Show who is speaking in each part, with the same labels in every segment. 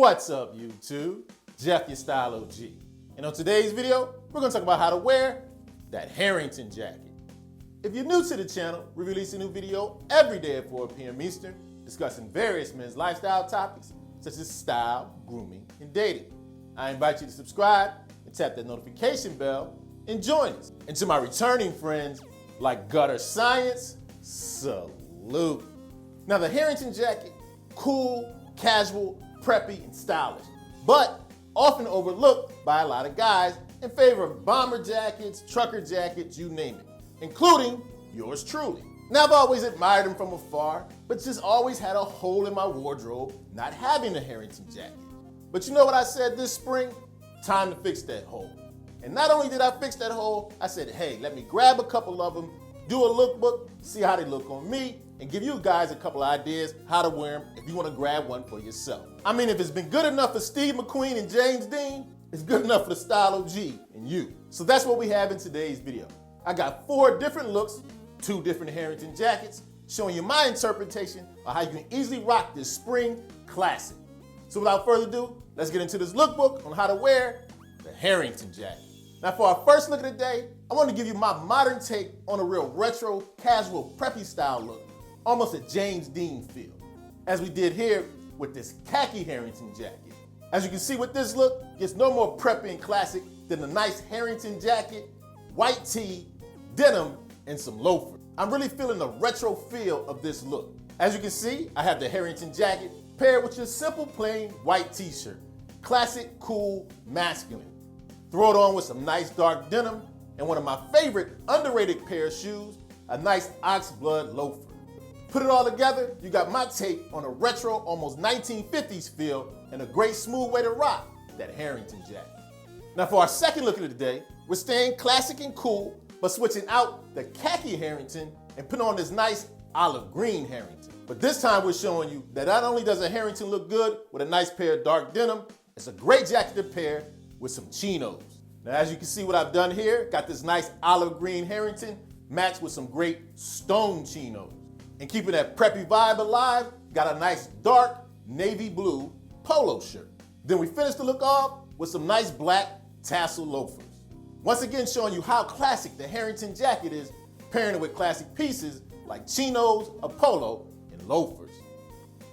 Speaker 1: What's up, YouTube? Jeff, your Style O.G. And on today's video, we're going to talk about how to wear that Harrington jacket. If you're new to the channel, we release a new video every day at 4 p.m. Eastern, discussing various men's lifestyle topics such as style, grooming, and dating. I invite you to subscribe and tap that notification bell and join us. And to my returning friends like Gutter Science, salute. Now the Harrington jacket, cool, casual, preppy, and stylish, but often overlooked by a lot of guys in favor of bomber jackets, trucker jackets, you name it, including yours truly. Now I've always admired them from afar, but just always had a hole in my wardrobe not having a Harrington jacket. But you know what I said this spring? Time to fix that hole. And not only did I fix that hole, I said, hey, let me grab a couple of them, do a lookbook, see how they look on me, and give you guys a couple ideas how to wear them if you want to grab one for yourself. I mean, if it's been good enough for Steve McQueen and James Dean, it's good enough for the Style O.G. and you. So that's what we have in today's video. I got 4 different looks, 2 different Harrington jackets, showing you my interpretation of how you can easily rock this spring classic. So without further ado, let's get into this lookbook on how to wear the Harrington jacket. Now for our first look of the day, I want to give you my modern take on a real retro, casual, preppy style look, almost a James Dean feel, as we did here with this khaki Harrington jacket. As you can see with this look, gets no more preppy and classic than a nice Harrington jacket, white tee, denim, and some loafers. I'm really feeling the retro feel of this look. As you can see, I have the Harrington jacket paired with your simple plain white t-shirt. Classic, cool, masculine. Throw it on with some nice dark denim and one of my favorite underrated pair of shoes, a nice oxblood loafer. Put it all together, you got my take on a retro, almost 1950s feel and a great smooth way to rock that Harrington jacket. Now for our second look of the day, we're staying classic and cool, but switching out the khaki Harrington and putting on this nice olive green Harrington. But this time we're showing you that not only does a Harrington look good with a nice pair of dark denim, it's a great jacket to pair with some Chinos. Now as you can see what I've done here, got this nice olive green Harrington matched with some great stone Chinos. And keeping that preppy vibe alive, got a nice dark navy blue polo shirt. Then we finished the look off with some nice black tassel loafers. Once again showing you how classic the Harrington jacket is, pairing it with classic pieces like Chinos, a polo, and loafers.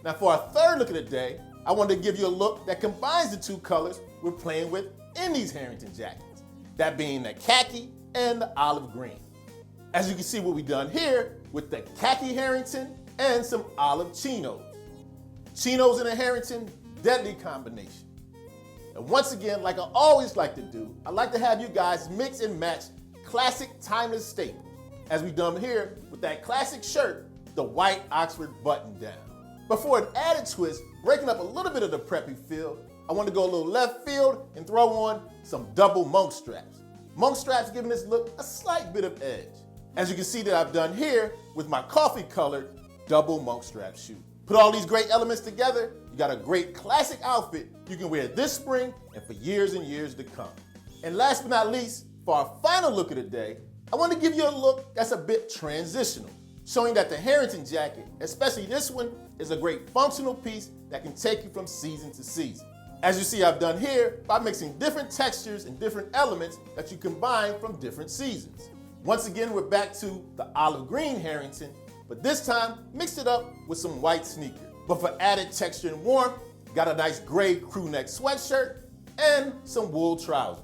Speaker 1: Now for our third look of the day, I wanted to give you a look that combines the 2 colors we're playing with in these Harrington jackets, that being the khaki and the olive green. As you can see what we've done here with the khaki Harrington and some olive Chinos. Chinos and a Harrington, deadly combination. And once again, like I always like to do, I like to have you guys mix and match classic timeless staples, as we've done here with that classic shirt, the white Oxford button down. But for an added twist, breaking up a little bit of the preppy feel, I want to go a little left field and throw on some double monk straps. Monk straps giving this look a slight bit of edge. As you can see that I've done here with my coffee colored double monk strap shoe. Put all these great elements together, you got a great classic outfit you can wear this spring and for years and years to come. And last but not least, for our final look of the day, I want to give you a look that's a bit transitional, showing that the Harrington jacket, especially this one, is a great functional piece that can take you from season to season. As you see I've done here by mixing different textures and different elements that you combine from different seasons. Once again, we're back to the olive green Harrington, but this time mixed it up with some white sneakers. But for added texture and warmth, got a nice gray crew neck sweatshirt and some wool trousers.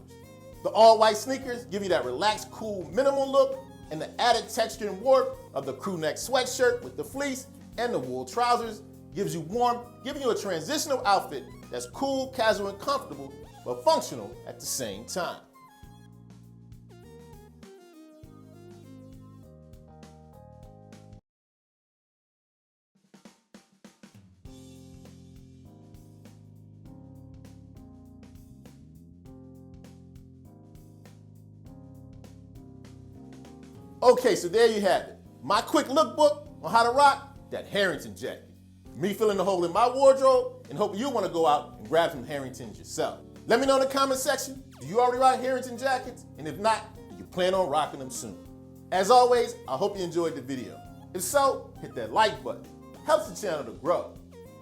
Speaker 1: The all white sneakers give you that relaxed, cool, minimal look, and the added texture and warmth of the crew neck sweatshirt with the fleece and the wool trousers gives you warmth, giving you a transitional outfit that's cool, casual, and comfortable, but functional at the same time. Okay, so there you have it. My quick lookbook on how to rock that Harrington jacket. Me filling the hole in my wardrobe and hoping you want to go out and grab some Harringtons yourself. Let me know in the comment section, do you already rock Harrington jackets? And if not, do you plan on rocking them soon? As always, I hope you enjoyed the video. If so, hit that like button. Helps the channel to grow.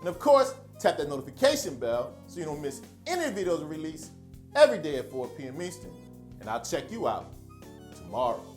Speaker 1: And of course, tap that notification bell so you don't miss any videos released every day at 4 p.m. Eastern. And I'll check you out tomorrow.